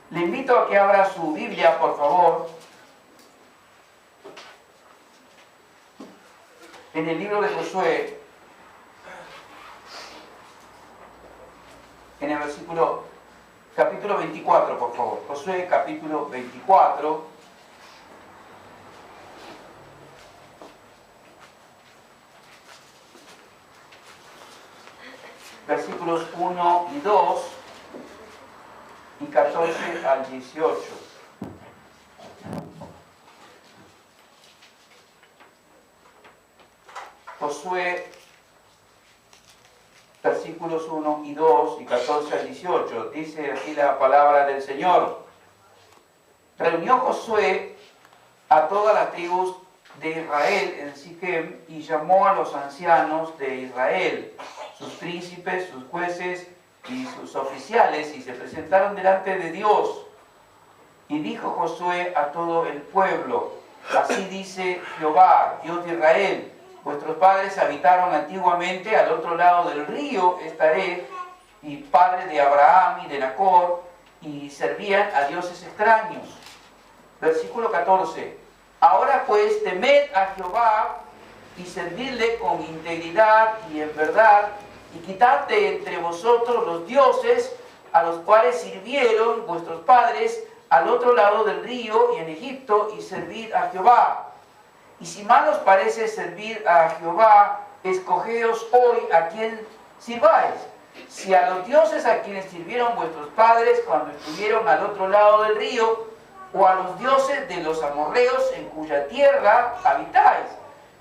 Le invito a que abra su Biblia, por favor, en el libro de Josué, en el capítulo 24, por favor. Josué, capítulo 24. Versículos 1 y 2 y 14 al 18. Josué, versículos 1 y 2 y 14 al 18. Dice aquí la palabra del Señor. Reunió Josué a todas las tribus de Israel en Siquem y llamó a los ancianos de Israel, sus príncipes, sus jueces y sus oficiales, y se presentaron delante de Dios. Y dijo Josué a todo el pueblo: así dice Jehová, Dios de Israel: vuestros padres habitaron antiguamente al otro lado del río Estaré, y padres de Abraham y de Nacor, y servían a dioses extraños. Versículo 14. Ahora pues temed a Jehová y servidle con integridad y en verdad, y quitad de entre vosotros los dioses a los cuales sirvieron vuestros padres al otro lado del río y en Egipto, y servid a Jehová. Y si mal os parece servir a Jehová, escogeos hoy a quien sirváis. Si a los dioses a quienes sirvieron vuestros padres cuando estuvieron al otro lado del río, o a los dioses de los amorreos en cuya tierra habitáis.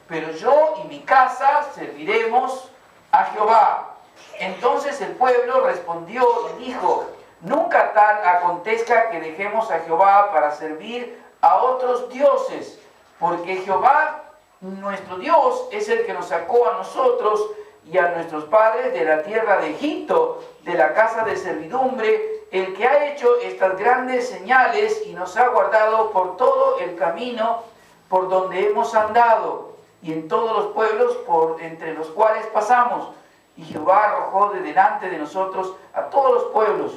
Pero yo y mi casa serviremos a Jehová. Entonces el pueblo respondió y dijo: nunca tal acontezca que dejemos a Jehová para servir a otros dioses, porque Jehová, nuestro Dios, es el que nos sacó a nosotros y a nuestros padres de la tierra de Egipto, de la casa de servidumbre, el que ha hecho estas grandes señales y nos ha guardado por todo el camino por donde hemos andado y en todos los pueblos por entre los cuales pasamos. Y Jehová arrojó de delante de nosotros a todos los pueblos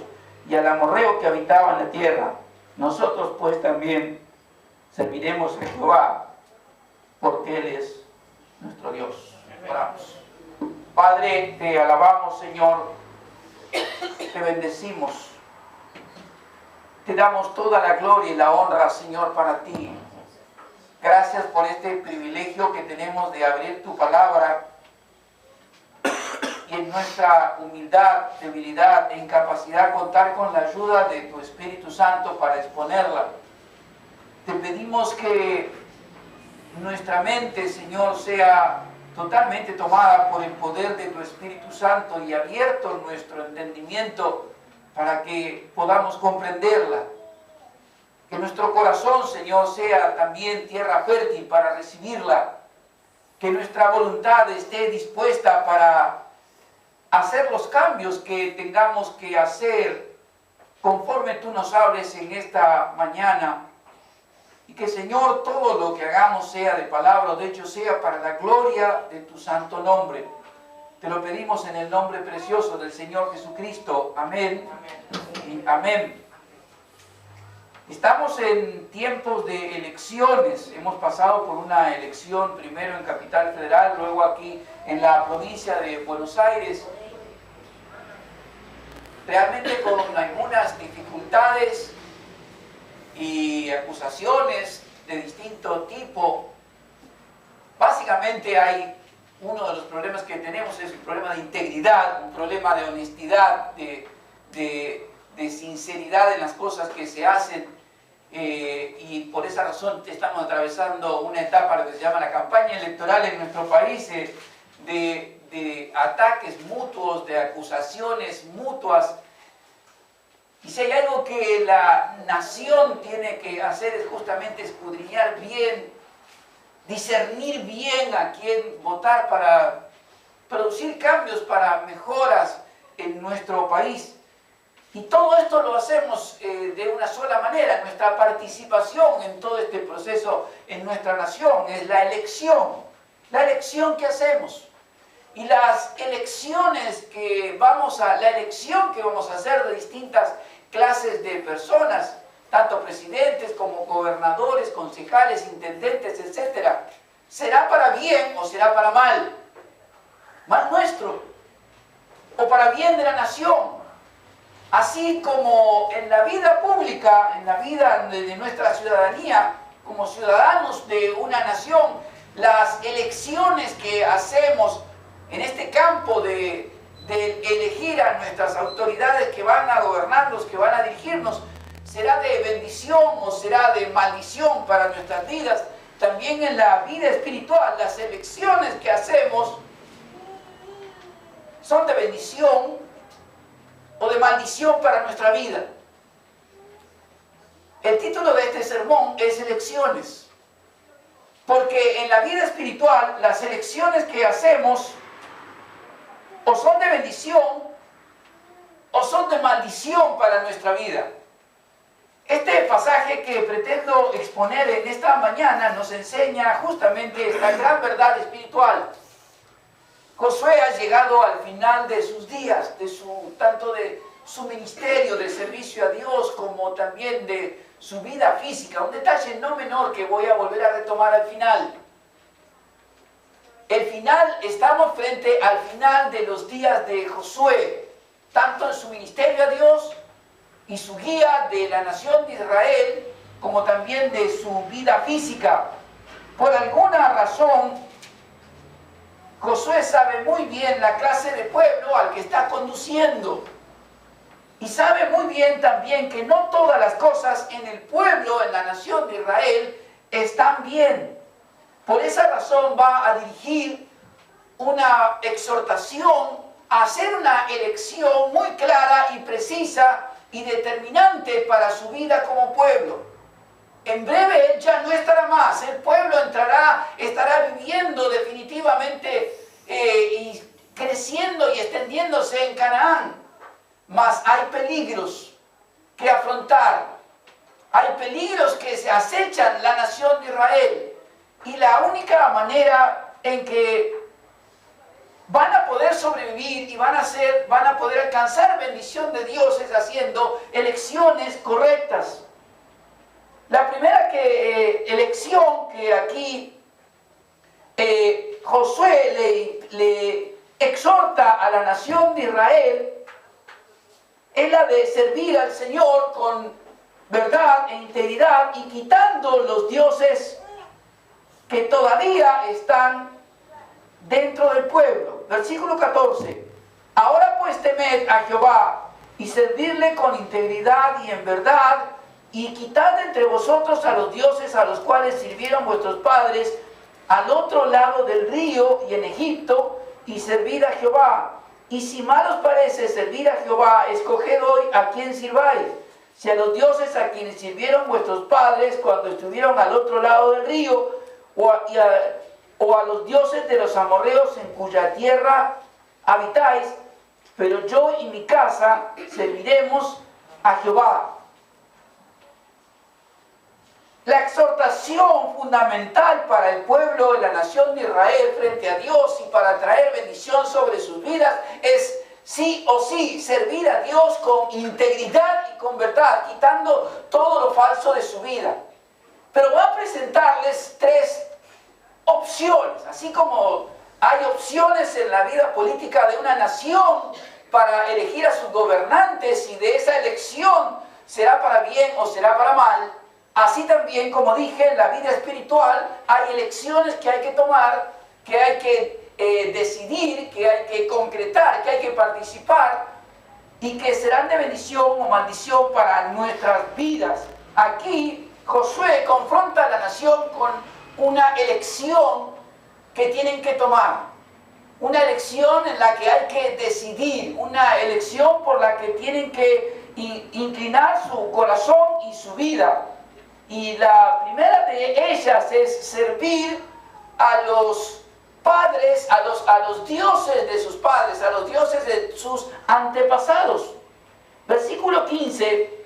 y al amorreo que habitaba en la tierra. Nosotros pues también serviremos a Jehová, porque Él es nuestro Dios. Oramos. Padre, te alabamos, Señor, te bendecimos, te damos toda la gloria y la honra, Señor, para ti. Gracias por este privilegio que tenemos de abrir tu palabra y en nuestra humildad, debilidad e incapacidad contar con la ayuda de tu Espíritu Santo para exponerla. Te pedimos que nuestra mente, Señor, sea totalmente tomada por el poder de tu Espíritu Santo y abierto nuestro entendimiento para que podamos comprenderla. Que nuestro corazón, Señor, sea también tierra fértil para recibirla. Que nuestra voluntad esté dispuesta para hacer los cambios que tengamos que hacer conforme tú nos hables en esta mañana. Y que, Señor, todo lo que hagamos sea de palabra o de hecho sea para la gloria de tu santo nombre. Te lo pedimos en el nombre precioso del Señor Jesucristo. Amén. Y amén. Estamos en tiempos de elecciones. Hemos pasado por una elección primero en Capital Federal, luego aquí en la provincia de Buenos Aires. Realmente con algunas dificultades y acusaciones de distinto tipo. Básicamente uno de los problemas que tenemos es el problema de integridad, un problema de honestidad, de sinceridad en las cosas que se hacen, y por esa razón estamos atravesando una etapa que se llama la campaña electoral en nuestro país, de ataques mutuos, de acusaciones mutuas. Y si hay algo que la nación tiene que hacer es justamente escudriñar bien, discernir bien a quién votar para producir cambios, para mejoras en nuestro país. Y todo esto lo hacemos de una sola manera. Nuestra participación en todo este proceso en nuestra nación es la elección que hacemos. Y la elección que vamos a hacer de distintas clases de personas, tanto presidentes como gobernadores, concejales, intendentes, etc. ¿Será para bien o será para mal? Mal nuestro, o para bien de la nación. Así como en la vida pública, en la vida de nuestra ciudadanía, como ciudadanos de una nación, las elecciones que hacemos en este campo de elegir a nuestras autoridades que van a gobernarnos, que van a dirigirnos, será de bendición o será de maldición para nuestras vidas. También en la vida espiritual, las elecciones que hacemos son de bendición o de maldición para nuestra vida. El título de este sermón es Elecciones, porque en la vida espiritual las elecciones que hacemos o son de bendición o son de maldición para nuestra vida. Este pasaje que pretendo exponer en esta mañana nos enseña justamente esta gran verdad espiritual. Josué ha llegado al final de sus días, tanto de su ministerio de servicio a Dios como también de su vida física. Un detalle no menor que voy a volver a retomar al final. El final, estamos frente al final de los días de Josué, tanto en su ministerio a Dios y su guía de la nación de Israel, como también de su vida física. Por alguna razón, Josué sabe muy bien la clase de pueblo al que está conduciendo. Y sabe muy bien también que no todas las cosas en el pueblo, en la nación de Israel, están bien. Por esa razón va a dirigir una exhortación a hacer una elección muy clara y precisa y determinante para su vida como pueblo. En breve él ya no estará más, el pueblo estará viviendo definitivamente y creciendo y extendiéndose en Canaán. Mas hay peligros que afrontar, hay peligros que se acechan la nación de Israel. Y la única manera en que van a poder sobrevivir y van a poder alcanzar bendición de Dios es haciendo elecciones correctas. La primera elección que aquí Josué le exhorta a la nación de Israel es la de servir al Señor con verdad e integridad y quitando los dioses que todavía están dentro del pueblo. Versículo 14. Ahora pues temed a Jehová y servirle con integridad y en verdad, y quitad entre vosotros a los dioses a los cuales sirvieron vuestros padres al otro lado del río y en Egipto, y servid a Jehová. Y si mal os parece servir a Jehová, escoged hoy a quién sirváis, si a los dioses a quienes sirvieron vuestros padres cuando estuvieron al otro lado del río, o a los dioses de los amorreos en cuya tierra habitáis, pero yo y mi casa serviremos a Jehová. La exhortación fundamental para el pueblo de la nación de Israel frente a Dios y para traer bendición sobre sus vidas es sí o sí servir a Dios con integridad y con verdad, quitando todo lo falso de su vida. Pero va a presentarles tres opciones, así como hay opciones en la vida política de una nación para elegir a sus gobernantes y de esa elección será para bien o será para mal. Así también, como dije, en la vida espiritual hay elecciones que hay que tomar, que hay que decidir, que hay que concretar, que hay que participar y que serán de bendición o maldición para nuestras vidas. Aquí Josué confronta a la nación con una elección que tienen que tomar, una elección en la que hay que decidir, una elección por la que tienen que inclinar su corazón y su vida. Y la primera de ellas es servir a los padres, a los dioses de sus padres, a los dioses de sus antepasados. Versículo 15.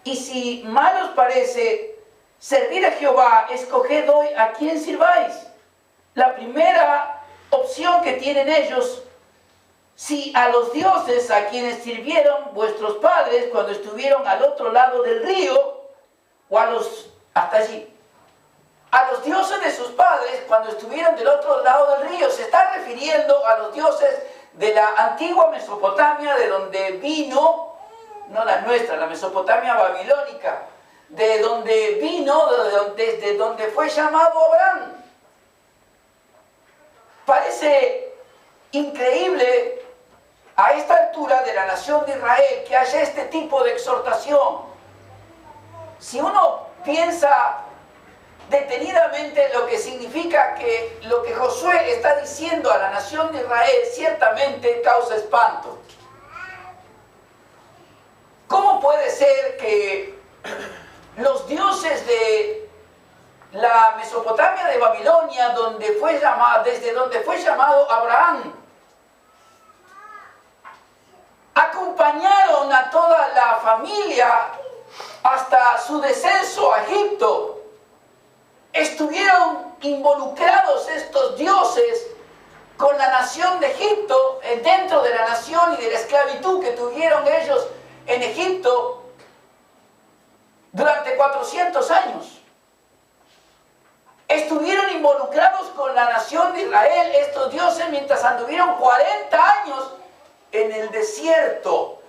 Y si mal os parece servir a Jehová, escoged hoy a quién sirváis. La primera opción que tienen ellos si a los dioses a quienes sirvieron vuestros padres cuando estuvieron al otro lado del río, o hasta allí, a los dioses de sus padres cuando estuvieron del otro lado del río, se está refiriendo a los dioses de la antigua Mesopotamia, de donde vino, no la nuestra, la Mesopotamia babilónica, de donde vino, desde donde fue llamado Abraham. Parece increíble a esta altura de la nación de Israel que haya este tipo de exhortación. Si uno piensa detenidamente lo que significa que lo que Josué está diciendo a la nación de Israel ciertamente causa espanto. ¿Cómo puede ser que los dioses de la Mesopotamia de Babilonia, desde donde fue llamado Abraham, acompañaron a toda la familia hasta su descenso a Egipto? Estuvieron involucrados estos dioses con la nación de Egipto, dentro de la nación y de la esclavitud que tuvieron ellos en Egipto durante 400 años. Estuvieron involucrados con la nación de Israel, estos dioses, mientras anduvieron 40 años en el desierto.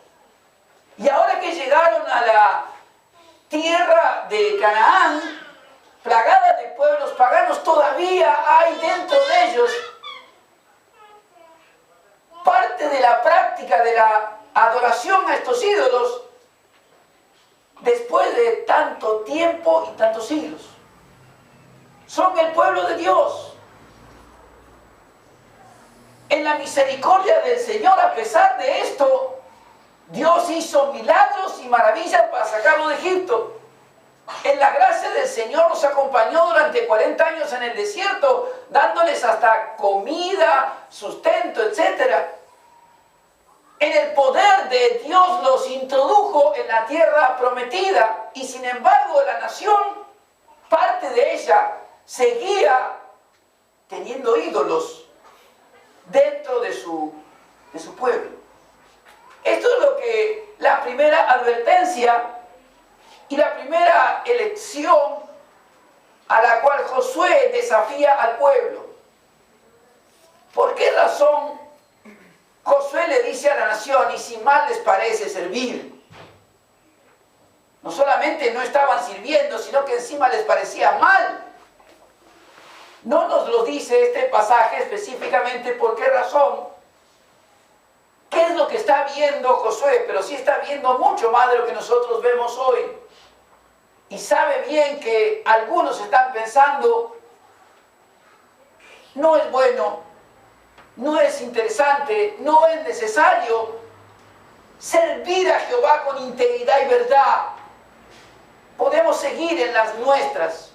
Y ahora que llegaron a la tierra de Canaán, plagada de pueblos paganos, todavía hay dentro de ellos parte de la práctica de la adoración a estos ídolos después de tanto tiempo y tantos siglos. Son el pueblo de Dios. En la misericordia del Señor, a pesar de esto, Dios hizo milagros y maravillas para sacarlo de Egipto. En la gracia del Señor los acompañó durante 40 años en el desierto, dándoles hasta comida, sustento, etc. En el poder de Dios los introdujo en la tierra prometida, y sin embargo la nación, parte de ella, seguía teniendo ídolos dentro de su pueblo. Esto es lo que la primera advertencia y la primera elección a la cual Josué desafía al pueblo. ¿Por qué razón Josué le dice a la nación, y si mal les parece servir? No solamente no estaban sirviendo, sino que encima les parecía mal. No nos lo dice este pasaje específicamente por qué razón. ¿Qué es lo que está viendo Josué? Pero sí está viendo mucho más de lo que nosotros vemos hoy. Y sabe bien que algunos están pensando, no es bueno, no es interesante, no es necesario servir a Jehová con integridad y verdad. Podemos seguir en las nuestras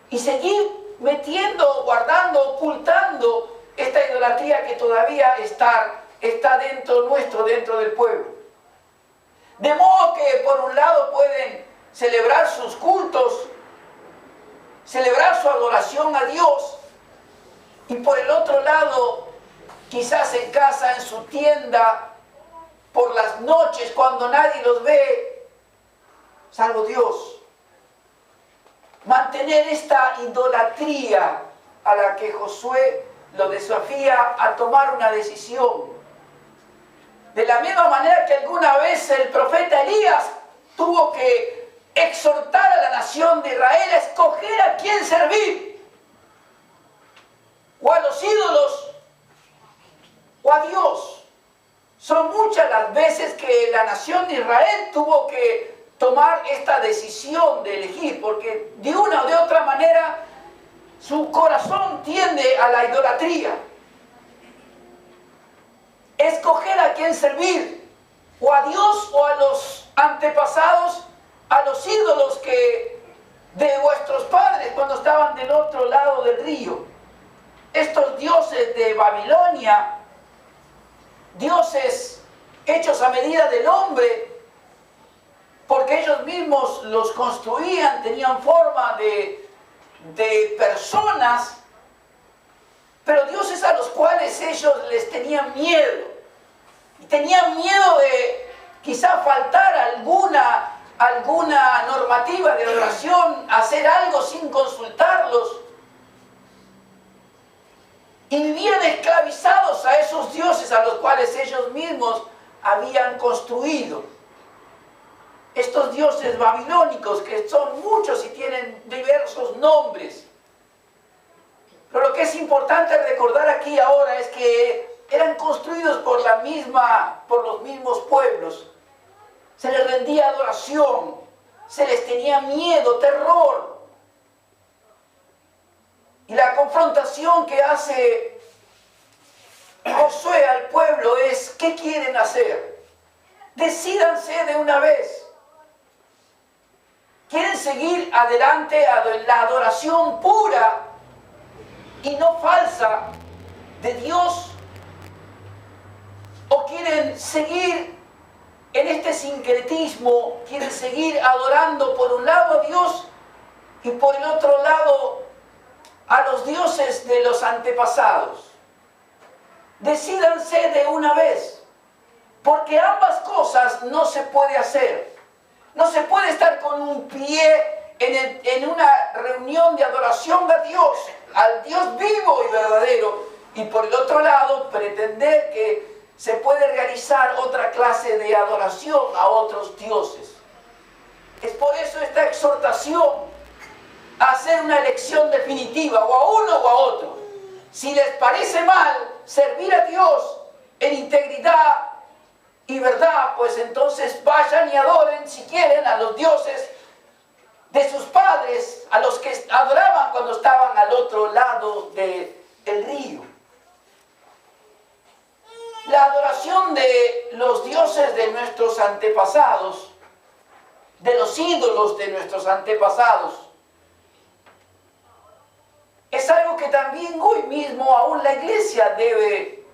y seguir metiendo, guardando, ocultando esta idolatría que todavía está dentro nuestro, dentro del pueblo. De modo que por un lado pueden celebrar sus cultos, celebrar su adoración a Dios, y por el otro lado, quizás en casa, en su tienda, por las noches cuando nadie los ve, salvo Dios, mantener esta idolatría a la que Josué lo desafía a tomar una decisión. De la misma manera que alguna vez el profeta Elías tuvo que exhortar a la nación de Israel a escoger a quién servir, o a los ídolos o a Dios. Son muchas las veces que la nación de Israel tuvo que tomar esta decisión de elegir, porque de una o de otra manera su corazón tiende a la idolatría. Escoger a quién servir, o a Dios o a los antepasados, a los ídolos de vuestros padres cuando estaban del otro lado del río. Estos dioses de Babilonia, dioses hechos a medida del hombre, porque ellos mismos los construían, tenían forma de personas, pero dioses a los cuales ellos les tenían miedo. y tenían miedo de quizá faltar alguna normativa de adoración, hacer algo sin consultarlos. Y vivían esclavizados a esos dioses a los cuales ellos mismos habían construido. Estos dioses babilónicos, que son muchos y tienen diversos nombres. Pero lo que es importante recordar aquí ahora es que eran construidos por los mismos pueblos. Se les rendía adoración, se les tenía miedo, terror. Y la confrontación que hace Josué al pueblo es: ¿qué quieren hacer? Decídanse de una vez. ¿Quieren seguir adelante a la adoración pura y no falsa de Dios? ¿O quieren seguir en este sincretismo? ¿Quieren seguir adorando por un lado a Dios y por el otro lado a los dioses de los antepasados? Decídanse de una vez, porque ambas cosas no se puede hacer. No se puede estar con un pie en una reunión de adoración a Dios, al Dios vivo y verdadero, y por el otro lado pretender que se puede realizar otra clase de adoración a otros dioses. Es por eso esta exhortación a hacer una elección definitiva, o a uno o a otro. Si les parece mal servir a Dios en integridad y verdad, pues entonces vayan y adoren, si quieren, a los dioses de sus padres, a los que adoraban cuando estaban al otro lado del río. La adoración de los dioses de nuestros antepasados, de los ídolos de nuestros antepasados, es algo que también hoy mismo aún la iglesia debe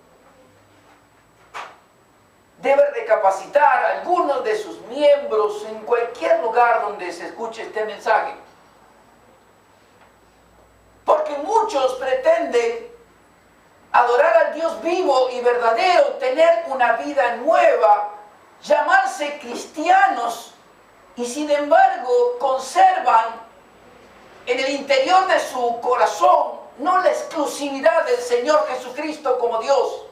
recapacitar a algunos de sus miembros en cualquier lugar donde se escuche este mensaje. Porque muchos pretenden adorar al Dios vivo y verdadero, tener una vida nueva, llamarse cristianos, y sin embargo conservan en el interior de su corazón no la exclusividad del Señor Jesucristo como Dios,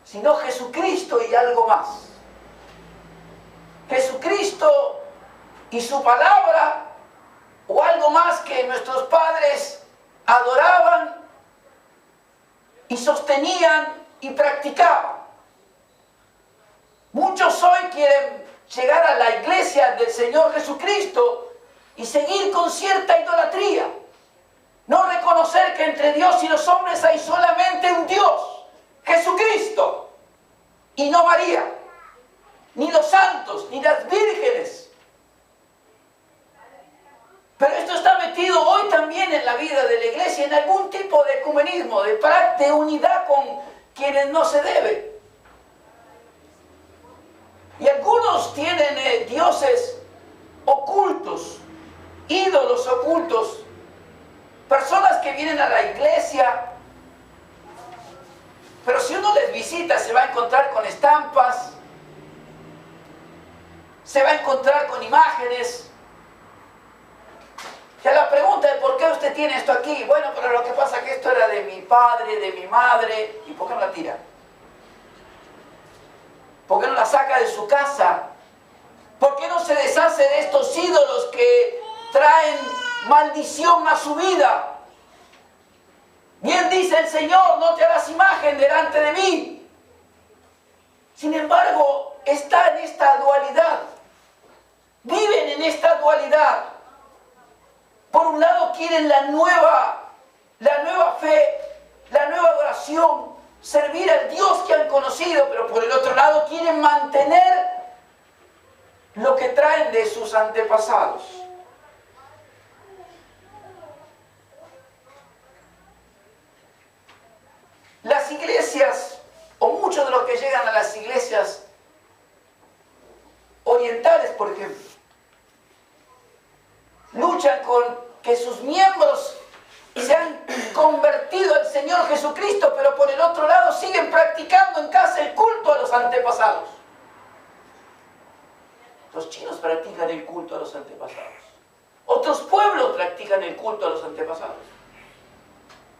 sino Jesucristo y algo más. Jesucristo y su palabra, o algo más que nuestros padres adoraban y sostenían y practicaban. Muchos hoy quieren llegar a la iglesia del Señor Jesucristo y seguir con cierta idolatría. No reconocer que entre Dios y los hombres hay solamente un Dios, Jesucristo, y no María, ni los santos, ni las vírgenes. Pero esto está metido hoy también en la vida de la iglesia, en algún tipo de ecumenismo, de unidad con quienes no se debe. Y algunos tienen dioses ocultos, ídolos ocultos, personas que vienen a la iglesia, pero si uno les visita se va a encontrar con estampas, se va a encontrar con imágenes. Ya la pregunta de por qué usted tiene esto aquí, bueno, pero lo que pasa es que esto era de mi padre, de mi madre, ¿y por qué no la tira? ¿Por qué no la saca de su casa? ¿Por qué no se deshace de estos ídolos que traen maldición a su vida? Bien dice el Señor: no te harás imagen delante de mí. Sin embargo, está en esta dualidad. Viven en esta dualidad. Por un lado quieren la nueva fe, la nueva adoración, servir al Dios que han conocido, pero por el otro lado quieren mantener lo que traen de sus antepasados. Las iglesias, o muchos de los que llegan a las iglesias orientales, por ejemplo, luchan con que sus miembros sean convertido al Señor Jesucristo, pero por el otro lado siguen practicando en casa el culto a los antepasados. Los chinos practican el culto a los antepasados. Otros pueblos practican el culto a los antepasados.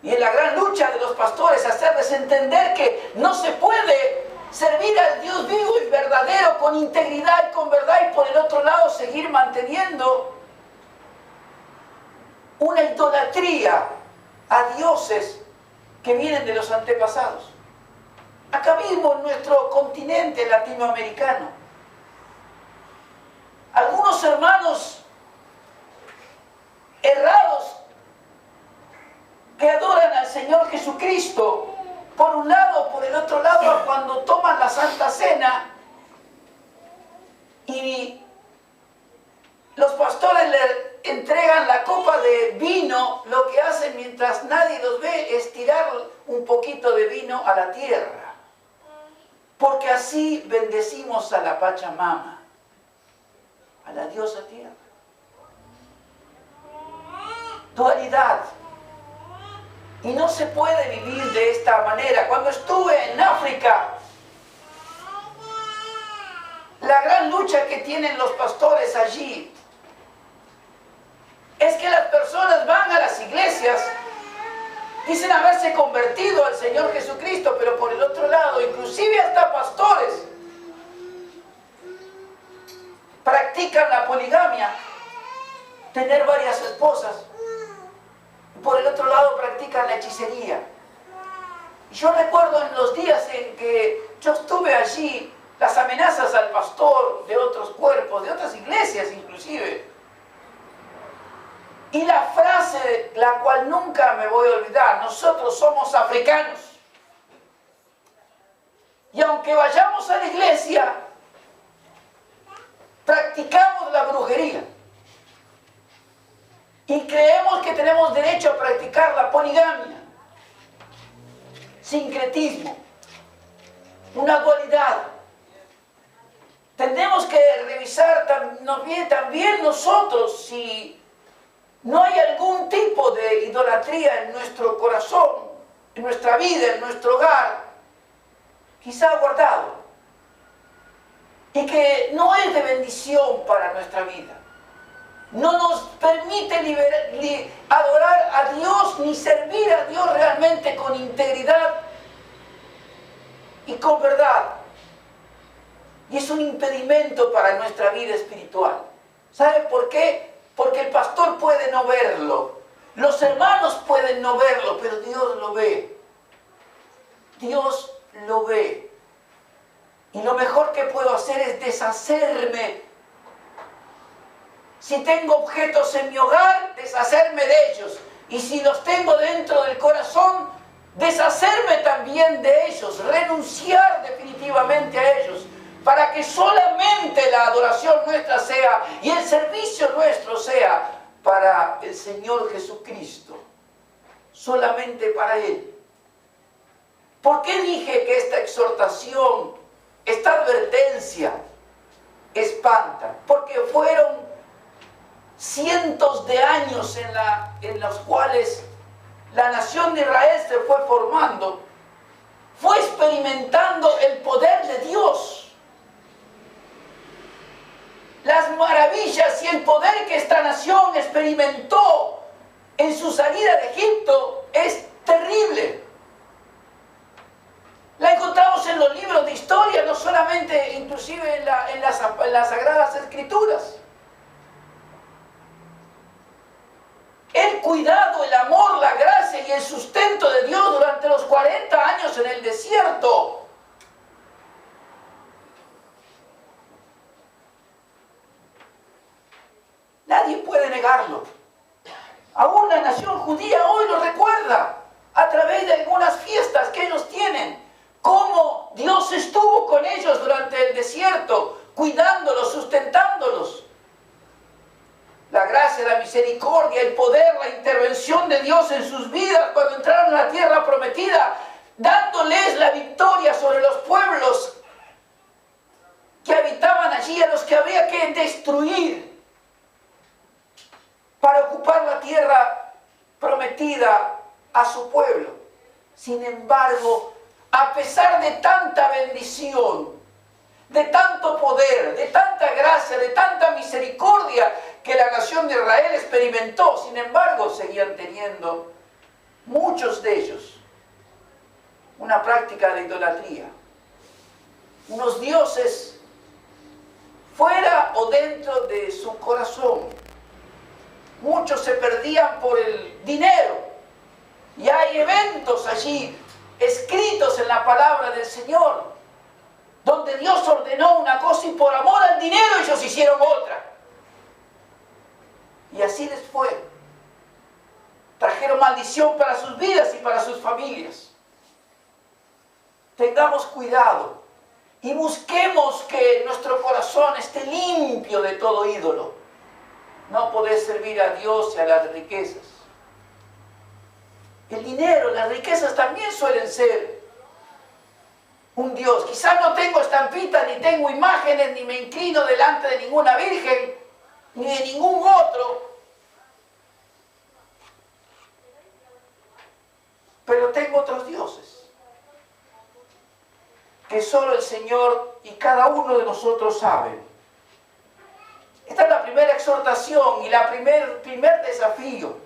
Y en la gran lucha de los pastores, hacerles entender que no se puede servir al Dios vivo y verdadero con integridad y con verdad, y por el otro lado seguir manteniendo una idolatría a dioses que vienen de los antepasados. Acá mismo en nuestro continente latinoamericano, algunos hermanos errados que adoran al Señor Jesucristo, por un lado, por el otro lado, cuando toman la Santa Cena y los pastores le entregan la copa de vino, lo que hacen mientras nadie los ve es tirar un poquito de vino a la tierra, porque así bendecimos a la Pachamama, a la diosa tierra. Dualidad. Y no se puede vivir de esta manera. Cuando estuve en África, la gran lucha que tienen los pastores allí es que las personas van a las iglesias, dicen haberse convertido al Señor Jesucristo, pero por el otro lado, inclusive hasta pastores, practican la poligamia, tener varias esposas. Por el otro lado practican la hechicería. Y yo recuerdo en los días en que yo estuve allí, las amenazas al pastor de otros cuerpos, de otras iglesias inclusive. Y la frase, la cual nunca me voy a olvidar: nosotros somos africanos. Y aunque vayamos a la iglesia, practicamos la brujería. Y creemos que tenemos derecho a practicar la poligamia, sincretismo, una dualidad. Tenemos que revisar también nosotros si no hay algún tipo de idolatría en nuestro corazón, en nuestra vida, en nuestro hogar, quizá guardado, y que no es de bendición para nuestra vida. No nos permite adorar a Dios ni servir a Dios realmente con integridad y con verdad. Y es un impedimento para nuestra vida espiritual. ¿Sabe por qué? Porque el pastor puede no verlo, los hermanos pueden no verlo, pero Dios lo ve. Dios lo ve. Y lo mejor que puedo hacer es deshacerme. Si tengo objetos en mi hogar, deshacerme de ellos. Y si los tengo dentro del corazón, deshacerme también de ellos, renunciar definitivamente a ellos, para que solamente la adoración nuestra sea y el servicio nuestro sea para el Señor Jesucristo, solamente para Él. ¿Por qué dije que esta exhortación, esta advertencia espanta? Porque fueron cientos de años en los cuales la nación de Israel se fue formando, fue experimentando el poder de Dios, las maravillas y el poder que esta nación experimentó en su salida de Egipto es terrible. La encontramos en los libros de historia, no solamente, inclusive en las Sagradas Escrituras. El cuidado, el amor, la gracia y el sustento de Dios durante los 40 años en el desierto. Nadie puede negarlo. Aún la nación judía hoy lo recuerda a través de algunas fiestas que ellos tienen. Cómo Dios estuvo con ellos durante el desierto, cuidándolos, sustentándolos. La gracia, la misericordia, el poder, la intervención de Dios en sus vidas cuando entraron a la tierra prometida, dándoles la victoria sobre los pueblos que habitaban allí, a los que había que destruir para ocupar la tierra prometida a su pueblo. Sin embargo, a pesar de tanta bendición, de tanto poder, de tanta gracia, de tanta misericordia que la nación de Israel experimentó, sin embargo, seguían teniendo muchos de ellos una práctica de idolatría. Unos dioses fuera o dentro de su corazón. Muchos se perdían por el dinero. Y hay eventos allí escritos en la palabra del Señor, donde Dios ordenó una cosa y por amor al dinero ellos hicieron otra. Y así les fue. Trajeron maldición para sus vidas y para sus familias. Tengamos cuidado y busquemos que nuestro corazón esté limpio de todo ídolo. No podés servir a Dios y a las riquezas. El dinero, las riquezas también suelen ser un Dios. Quizás no tengo estampitas, ni tengo imágenes, ni me inclino delante de ninguna virgen, ni de ningún otro. Pero tengo otros dioses que solo el Señor y cada uno de nosotros saben. Esta es la primera exhortación y el primer desafío.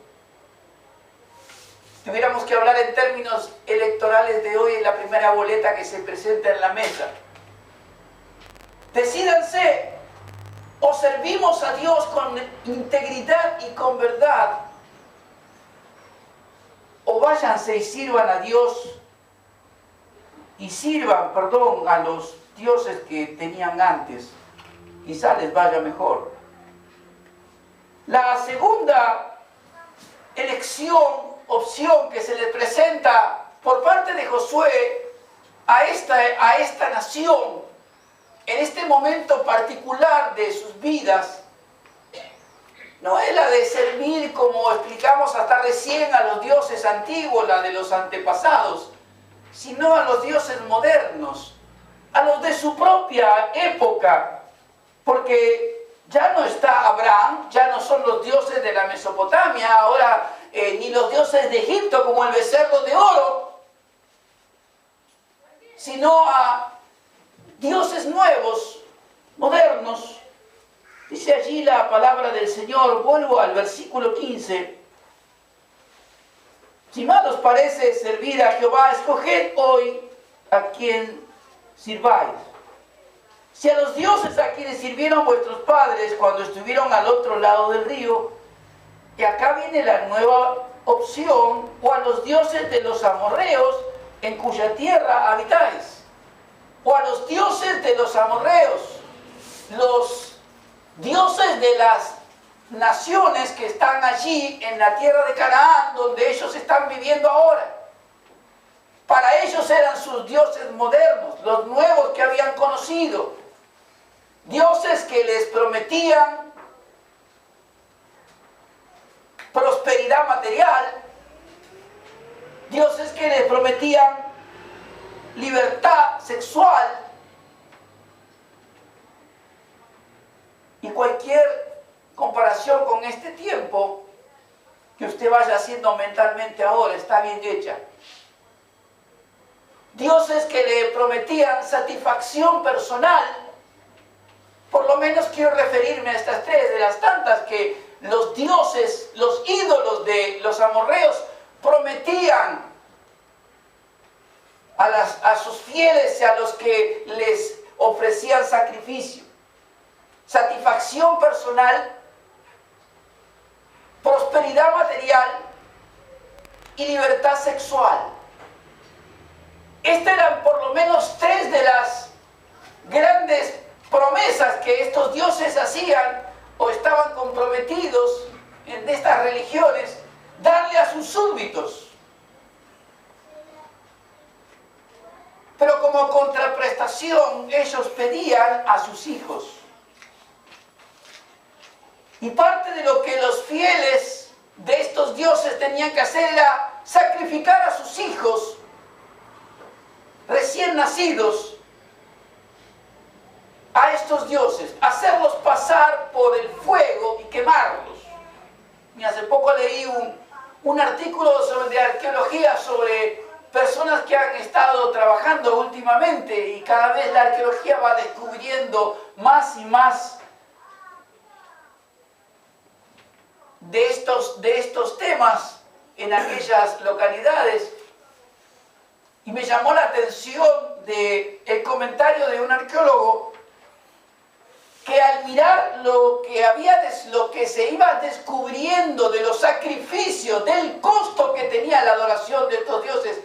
Si tuviéramos que hablar en términos electorales de hoy, es la primera boleta que se presenta en la mesa. Decídanse, o servimos a Dios con integridad y con verdad, o váyanse y sirvan a Dios y sirvan, a los dioses que tenían antes. Quizá les vaya mejor. La segunda opción que se le presenta por parte de Josué a esta nación, en este momento particular de sus vidas, no es la de servir, como explicamos hasta recién, a los dioses antiguos, la de los antepasados, sino a los dioses modernos, a los de su propia época, porque ya no está Abraham, ya no son los dioses de la Mesopotamia, ahora ni los dioses de Egipto como el becerro de oro, sino a dioses nuevos, modernos. Dice allí la palabra del Señor, vuelvo al versículo 15. Si mal os parece servir a Jehová, escoged hoy a quien sirváis. Si a los dioses a quienes sirvieron vuestros padres cuando estuvieron al otro lado del río, y acá viene la nueva opción, o a los dioses de los amorreos en cuya tierra habitáis, o a los dioses de los amorreos, los dioses de las naciones que están allí en la tierra de Canaán, donde ellos están viviendo ahora. Para ellos eran sus dioses modernos, los nuevos que habían conocido. Dioses que les prometían prosperidad material, dioses que les prometían libertad sexual y cualquier comparación con este tiempo que usted vaya haciendo mentalmente ahora está bien hecha. Dioses que le prometían satisfacción personal. Por lo menos quiero referirme a estas tres de las tantas que los dioses, los ídolos de los amorreos prometían a sus fieles y a los que les ofrecían sacrificio. Satisfacción personal, prosperidad material y libertad sexual. Estas eran por lo menos tres de las grandes promesas que estos dioses hacían o estaban comprometidos en estas religiones darle a sus súbditos. Pero como contraprestación ellos pedían a sus hijos. Y parte de lo que los fieles de estos dioses tenían que hacer era sacrificar a sus hijos recién nacidos a estos dioses, hacerlos pasar por el fuego y quemarlos. Y hace poco leí un artículo de arqueología sobre personas que han estado trabajando últimamente y cada vez la arqueología va descubriendo más y más de estos temas en aquellas localidades. Y me llamó la atención el comentario de un arqueólogo que al mirar lo que se iba descubriendo de los sacrificios, del costo que tenía la adoración de estos dioses,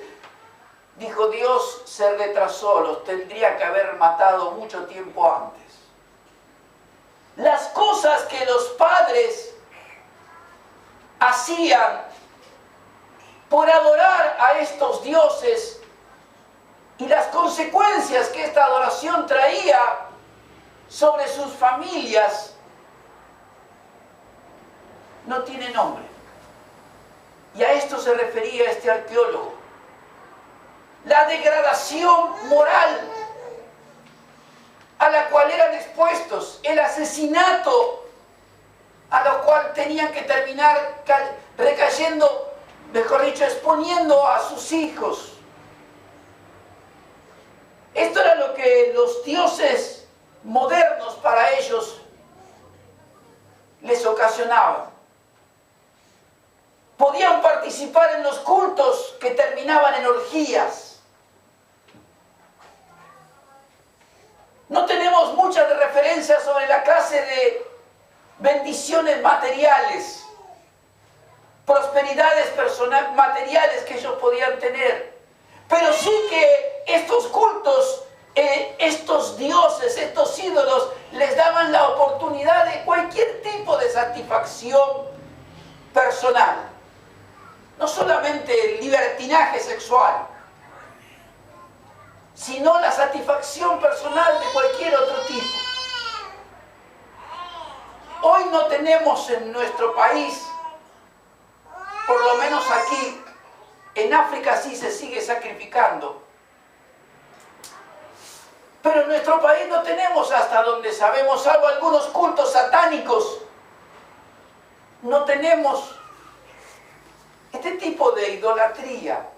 dijo: Dios se retrasó, los tendría que haber matado mucho tiempo antes. Las cosas que los padres hacían por adorar a estos dioses y las consecuencias que esta adoración traía sobre sus familias no tiene nombre. Y a esto se refería este arqueólogo. La degradación moral a la cual eran expuestos, el asesinato a lo cual tenían que terminar recayendo, mejor dicho, exponiendo a sus hijos. Esto era lo que los dioses modernos para ellos les ocasionaban. Podían participar en los cultos que terminaban en orgías. No tenemos muchas referencias sobre la clase de bendiciones materiales, prosperidades materiales que ellos podían tener. Pero sí que estos cultos, estos dioses, estos ídolos, les daban la oportunidad de cualquier tipo de satisfacción personal. No solamente el libertinaje sexual, sino la satisfacción personal de cualquier otro tipo. Hoy no tenemos en nuestro país, por lo menos aquí, en África sí se sigue sacrificando, pero en nuestro país no tenemos, hasta donde sabemos, salvo algunos cultos satánicos, no tenemos este tipo de idolatría.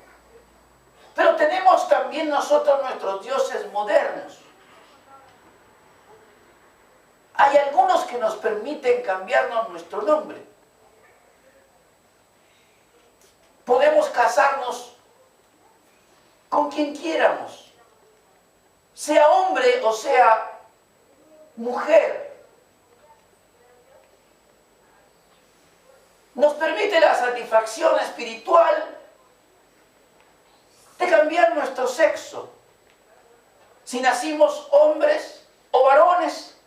Pero tenemos también nosotros nuestros dioses modernos. Hay algunos que nos permiten cambiarnos nuestro nombre. Podemos casarnos con quien quieramos, sea hombre o sea mujer. Nos permite la satisfacción espiritual de cambiar nuestro sexo. Si nacimos hombres o varones,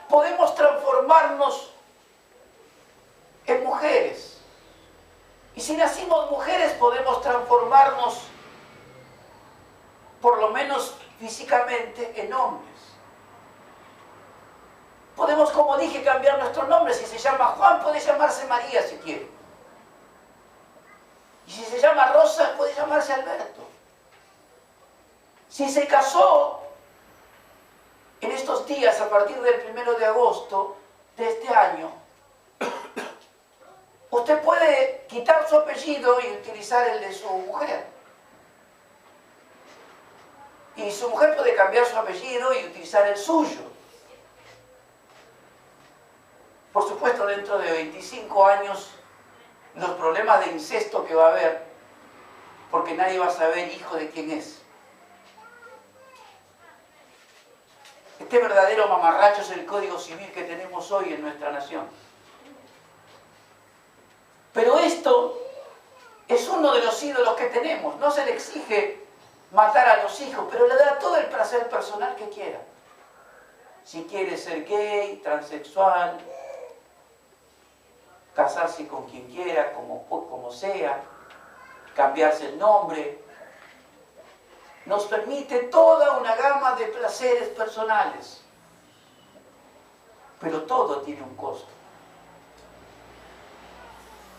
podemos transformarnos en mujeres. Y si nacimos mujeres, podemos transformarnos, por lo menos físicamente, en hombres. Podemos, como dije, cambiar nuestro nombre. Si se llama Juan, puede llamarse María si quiere. Y si se llama Rosa, puede llamarse Alberto. Si se casó en estos días, a partir del 1 de agosto de este año, usted puede quitar su apellido y utilizar el de su mujer. Y su mujer puede cambiar su apellido y utilizar el suyo. Por supuesto, dentro de 25 años, los problemas de incesto que va a haber, porque nadie va a saber hijo de quién es. Este verdadero mamarracho es el Código Civil que tenemos hoy en nuestra nación. Pero esto es uno de los ídolos que tenemos. No se le exige matar a los hijos, pero le da todo el placer personal que quiera. Si quiere ser gay, transexual, casarse con quien quiera, como sea, cambiarse el nombre, nos permite toda una gama de placeres personales. Pero todo tiene un costo.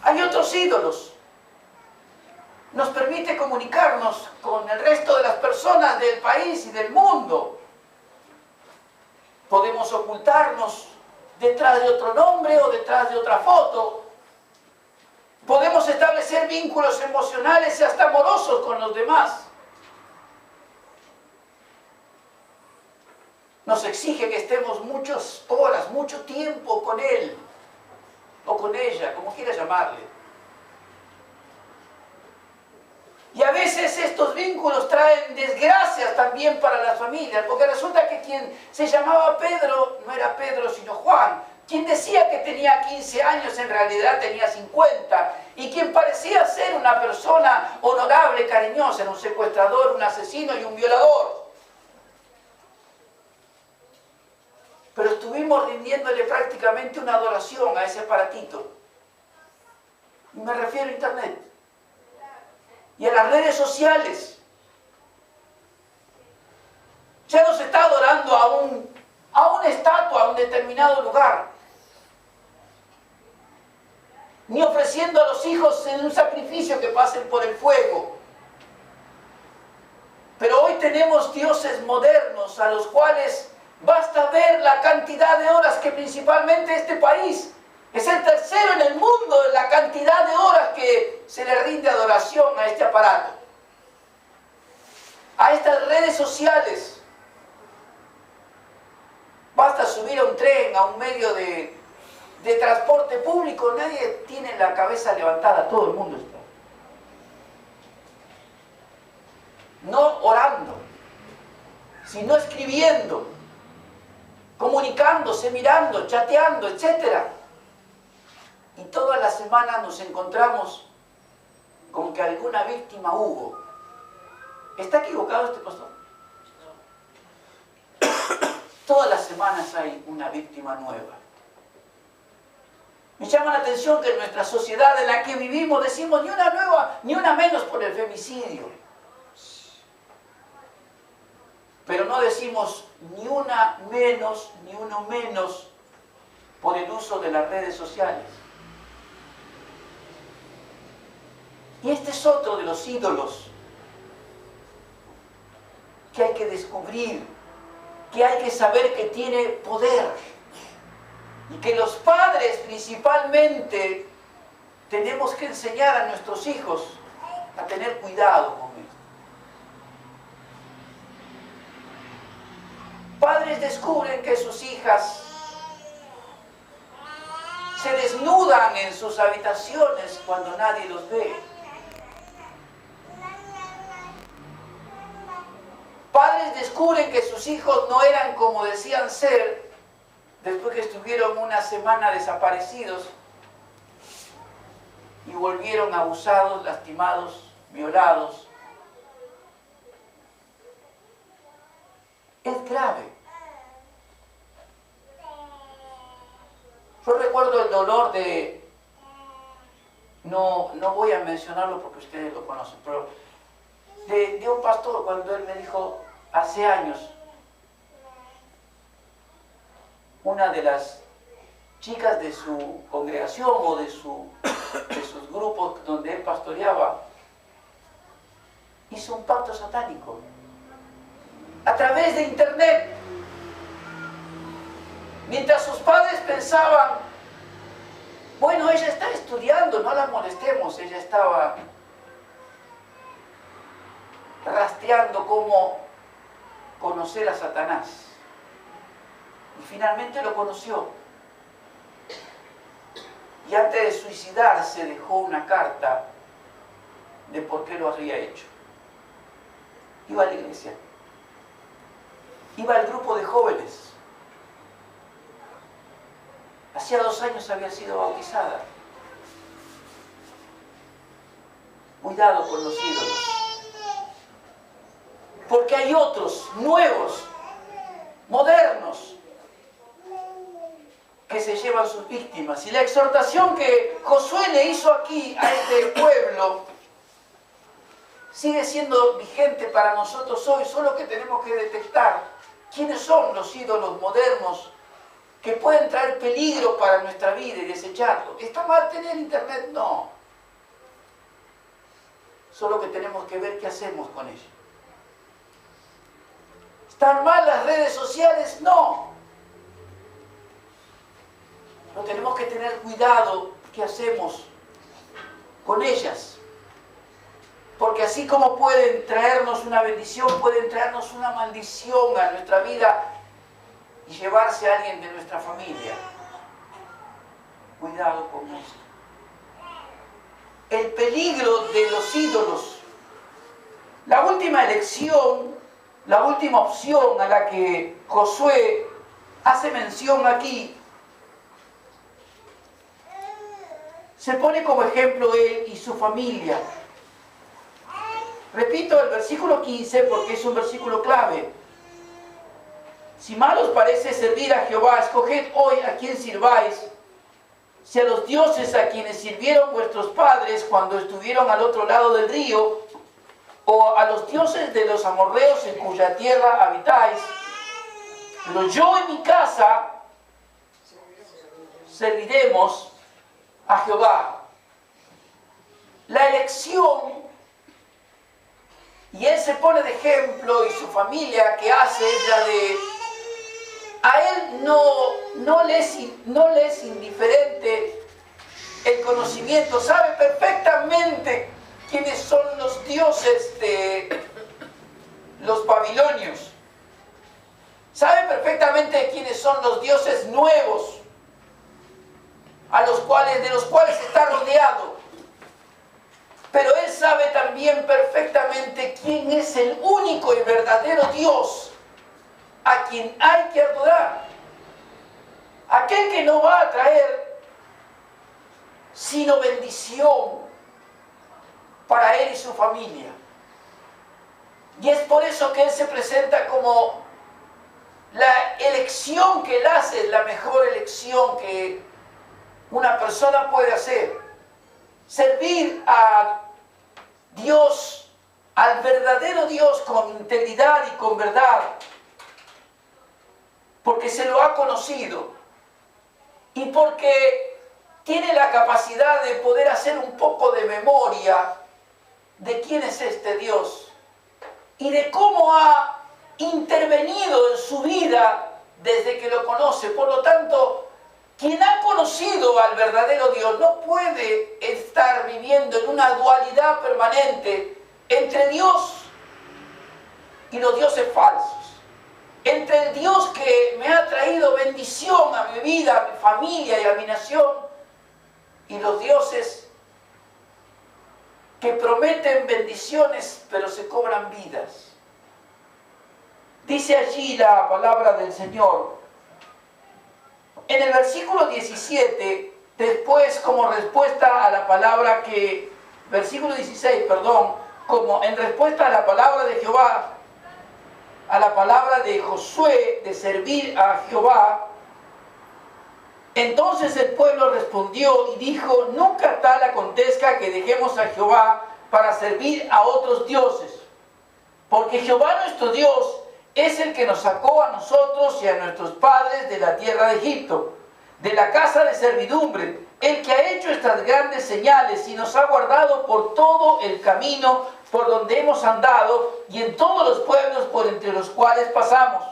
Hay otros ídolos. Nos permite comunicarnos con el resto de las personas del país y del mundo. Podemos ocultarnos detrás de otro nombre o detrás de otra foto. Podemos establecer vínculos emocionales y hasta amorosos con los demás. Nos exige que estemos muchas horas, mucho tiempo con él o con ella, como quiera llamarle. Y a veces estos vínculos traen desgracias también para las familias, porque resulta que quien se llamaba Pedro no era Pedro sino Juan. Quien decía que tenía 15 años en realidad tenía 50. Y quien parecía ser una persona honorable, cariñosa, era un secuestrador, un asesino y un violador. Pero estuvimos rindiéndole prácticamente una adoración a ese aparatito. Y me refiero a Internet. Y a las redes sociales. Ya no se está adorando a una estatua, a un determinado lugar. Ni ofreciendo a los hijos en un sacrificio que pasen por el fuego. Pero hoy tenemos dioses modernos a los cuales basta ver la cantidad de horas que principalmente este país es el tercero en el mundo en la cantidad de horas que se le rinde adoración a este aparato, a estas redes sociales. Basta subir a un tren, a un medio de transporte público, nadie tiene la cabeza levantada, todo el mundo está. No orando, sino escribiendo, comunicándose, mirando, chateando, etc. Y todas las semanas nos encontramos con que alguna víctima hubo. ¿Está equivocado este pastor? Todas las semanas hay una víctima nueva. Me llama la atención que en nuestra sociedad en la que vivimos decimos ni una nueva, ni una menos por el femicidio. Pero no decimos ni una menos, ni uno menos por el uso de las redes sociales. Y este es otro de los ídolos que hay que descubrir, que hay que saber que tiene poder. Y que los padres principalmente tenemos que enseñar a nuestros hijos a tener cuidado con esto. Padres descubren que sus hijas se desnudan en sus habitaciones cuando nadie los ve. Padres descubren que sus hijos no eran como decían ser después que estuvieron una semana desaparecidos y volvieron abusados, lastimados, violados. Es grave. Yo recuerdo el dolor de... No voy a mencionarlo porque ustedes lo conocen, pero de un pastor cuando él me dijo hace años, una de las chicas de su congregación o de sus grupos donde él pastoreaba, hizo un pacto satánico a través de internet. Mientras sus padres pensaban, bueno, ella está estudiando, no la molestemos, ella estaba rastreando cómo conocer a Satanás. Y finalmente lo conoció. Y antes de suicidarse dejó una carta de por qué lo había hecho. Iba a la iglesia. Iba al grupo de jóvenes. Hacía 2 años había sido bautizada. Cuidado con los ídolos. Porque hay otros nuevos, modernos, que se llevan sus víctimas. Y la exhortación que Josué le hizo aquí a este pueblo sigue siendo vigente para nosotros hoy, solo que tenemos que detectar quiénes son los ídolos modernos que pueden traer peligro para nuestra vida y desecharlo. ¿Está mal tener internet? No. Solo que tenemos que ver qué hacemos con ello. ¿Están mal las redes sociales? No. Pero tenemos que tener cuidado qué hacemos con ellas. Porque así como pueden traernos una bendición, pueden traernos una maldición a nuestra vida y llevarse a alguien de nuestra familia. Cuidado con esto. El peligro de los ídolos. La última elección, la última opción a la que Josué hace mención aquí, se pone como ejemplo él y su familia. Repito el versículo 15 porque es un versículo clave. Si mal os parece servir a Jehová, escoged hoy a quién sirváis, si a los dioses a quienes sirvieron vuestros padres cuando estuvieron al otro lado del río, o a los dioses de los amorreos en cuya tierra habitáis. Pero yo en mi casa serviremos a Jehová. La elección, y él se pone de ejemplo, y su familia que hace es la de, a él no le es indiferente el conocimiento, sabe perfectamente quiénes son los dioses de los babilonios, sabe perfectamente quiénes son los dioses nuevos de los cuales está rodeado. Pero él sabe también perfectamente quién es el único y verdadero Dios a quien hay que adorar. Aquel que no va a traer sino bendición para él y su familia. Y es por eso que él se presenta como la elección que él hace, es la mejor elección que una persona puede hacer. Servir a Dios, al verdadero Dios, con integridad y con verdad, porque se lo ha conocido y porque tiene la capacidad de poder hacer un poco de memoria de quién es este Dios y de cómo ha intervenido en su vida desde que lo conoce. Por lo tanto, quien ha conocido al verdadero Dios no puede estar viviendo en una dualidad permanente entre Dios y los dioses falsos. Entre el Dios que me ha traído bendición a mi vida, a mi familia y a mi nación, y los dioses que prometen bendiciones pero se cobran vidas. Dice allí la palabra del Señor. En el versículo 17, después como respuesta a la palabra que, versículo 16, perdón, como en respuesta a la palabra de Jehová, a la palabra de Josué de servir a Jehová, entonces el pueblo respondió y dijo: nunca tal acontezca que dejemos a Jehová para servir a otros dioses, porque Jehová nuestro Dios es el que nos sacó a nosotros y a nuestros padres de la tierra de Egipto, de la casa de servidumbre, el que ha hecho estas grandes señales y nos ha guardado por todo el camino por donde hemos andado y en todos los pueblos por entre los cuales pasamos.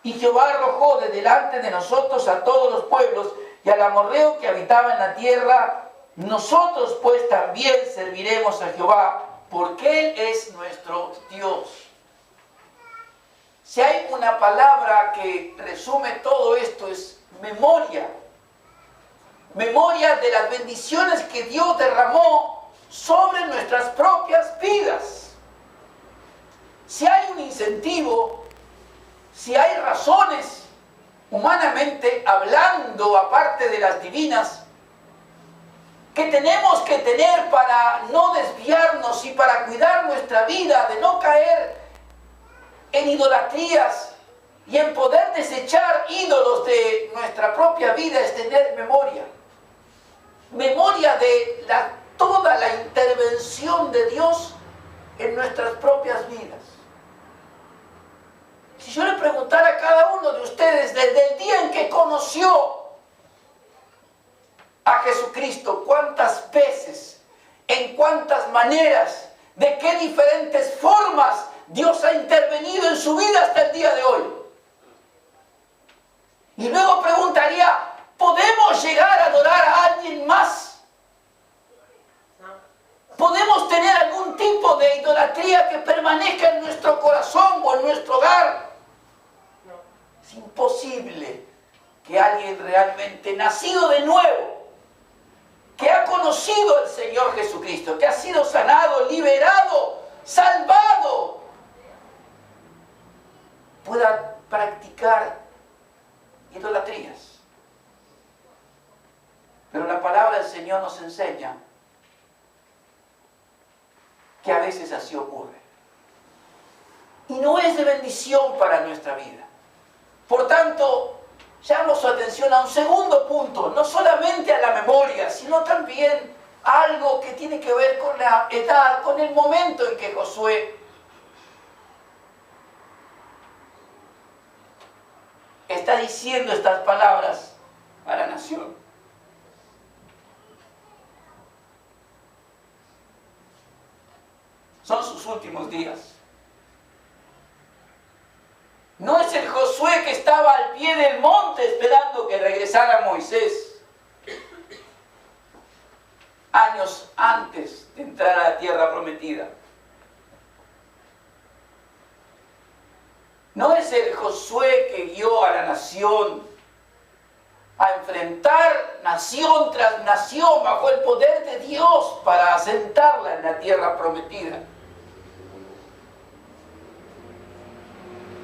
Y Jehová arrojó de delante de nosotros a todos los pueblos y al amorreo que habitaba en la tierra. Nosotros pues también serviremos a Jehová, porque Él es nuestro Dios. Si hay una palabra que resume todo esto, es memoria. Memoria de las bendiciones que Dios derramó sobre nuestras propias vidas. Si hay un incentivo, si hay razones, humanamente hablando, aparte de las divinas, que tenemos que tener para no desviarnos y para cuidar nuestra vida, de no caer en idolatrías y en poder desechar ídolos de nuestra propia vida, es tener memoria. Memoria de toda la intervención de Dios en nuestras propias vidas. Si yo le preguntara a cada uno de ustedes desde el día en que conoció a Jesucristo, cuántas veces, en cuántas maneras, de qué diferentes formas Dios ha intervenido en su vida hasta el día de hoy. Y luego preguntaría, ¿podemos llegar a adorar a alguien más? alguien realmente nacido de nuevo, que ha conocido al Señor Jesucristo, que ha sido sanado, liberado, salvado, pueda practicar idolatrías. Pero la palabra del Señor nos enseña que a veces así ocurre. Y no es de bendición para nuestra vida. Por tanto, llamo su atención a un segundo punto, no solamente a la memoria, sino también a algo que tiene que ver con la edad, con el momento en que Josué está diciendo estas palabras a la nación. Son sus últimos días. No es el Josué que estaba al pie del monte esperando que regresara Moisés años antes de entrar a la tierra prometida. No es el Josué que guió a la nación a enfrentar nación tras nación bajo el poder de Dios para asentarla en la tierra prometida.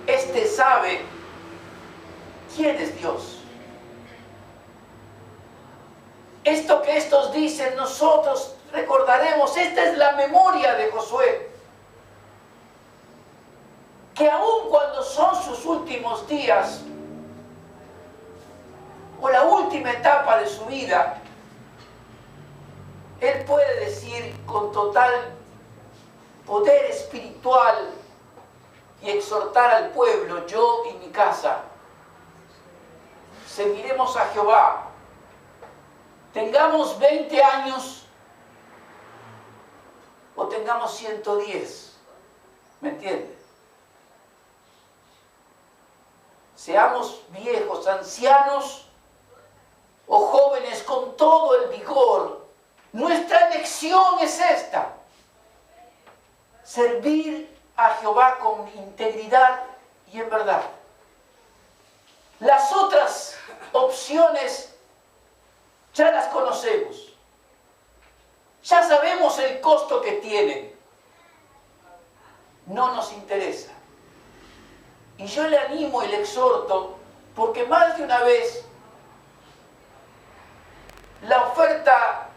Este sabe quién es Dios. Esto que estos dicen, nosotros recordaremos. Esta es la memoria de Josué, que aun cuando son sus últimos días o la última etapa de su vida, él puede decir con total poder espiritual y exhortar al pueblo: yo y mi casa seguiremos a Jehová. Tengamos 20 años o tengamos 110. ¿Me entiende? Seamos viejos, ancianos o jóvenes con todo el vigor. Nuestra elección es esta: servir a Jehová con integridad y en verdad. Las otras opciones ya las conocemos. Ya sabemos el costo que tienen. No nos interesa. Y yo le animo y le exhorto, porque más de una vez la oferta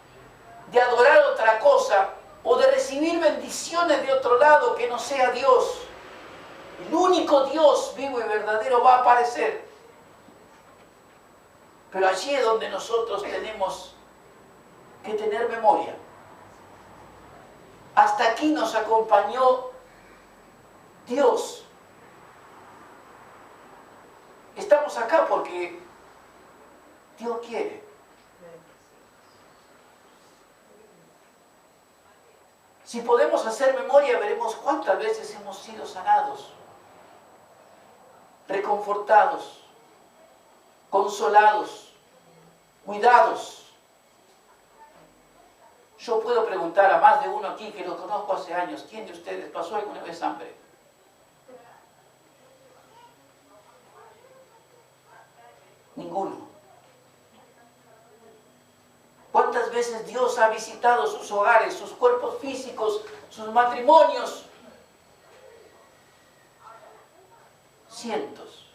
de adorar otra cosa o de recibir bendiciones de otro lado que no sea Dios, el único Dios vivo y verdadero, va a aparecer. Pero allí es donde nosotros tenemos que tener memoria. Hasta aquí nos acompañó Dios. Estamos acá porque Dios quiere. Si podemos hacer memoria, veremos cuántas veces hemos sido sanados, reconfortados, consolados, cuidados. Yo puedo preguntar a más de uno aquí que lo conozco hace años: ¿quién de ustedes pasó alguna vez hambre? Ninguno. ¿Cuántas veces Dios ha visitado sus hogares, sus cuerpos físicos, sus matrimonios? Cientos.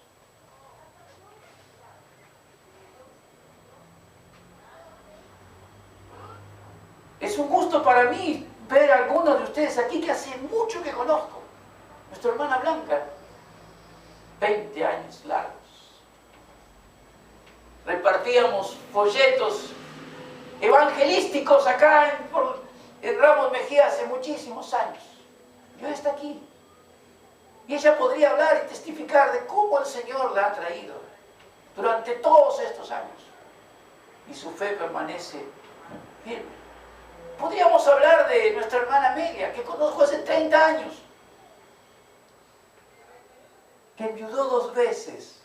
Es un gusto para mí ver a algunos de ustedes aquí que hace mucho que conozco. Nuestra hermana Blanca, 20 años largos. Repartíamos folletos evangelísticos acá en Ramos Mejía hace muchísimos años. Y hoy está aquí. Y ella podría hablar y testificar de cómo el Señor la ha traído durante todos estos años. Y su fe permanece firme. Podríamos hablar de nuestra hermana Amelia, que conozco hace 30 años, que enviudó 2 veces,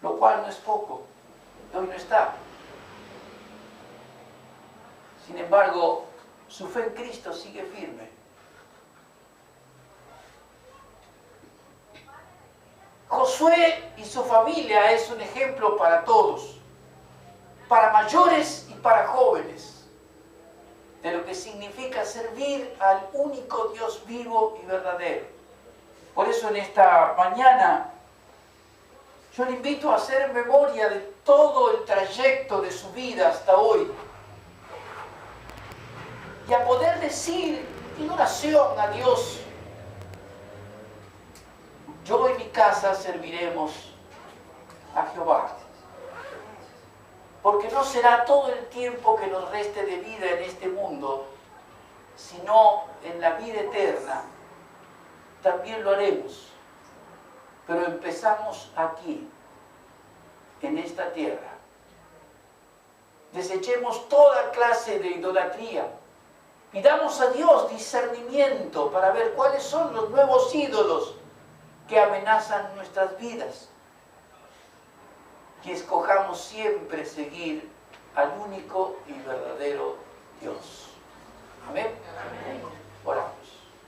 lo cual no es poco, hoy no está. Sin embargo, su fe en Cristo sigue firme. Josué y su familia es un ejemplo para todos, para mayores y para jóvenes, de lo que significa servir al único Dios vivo y verdadero. Por eso en esta mañana yo le invito a hacer memoria de todo el trayecto de su vida hasta hoy y a poder decir en oración a Dios: yo y mi casa serviremos a Jehová. Porque no será todo el tiempo que nos reste de vida en este mundo, sino en la vida eterna. También lo haremos. Pero empezamos aquí, en esta tierra. Desechemos toda clase de idolatría. Pidamos a Dios discernimiento para ver cuáles son los nuevos ídolos que amenazan nuestras vidas. Y escojamos siempre seguir al único y verdadero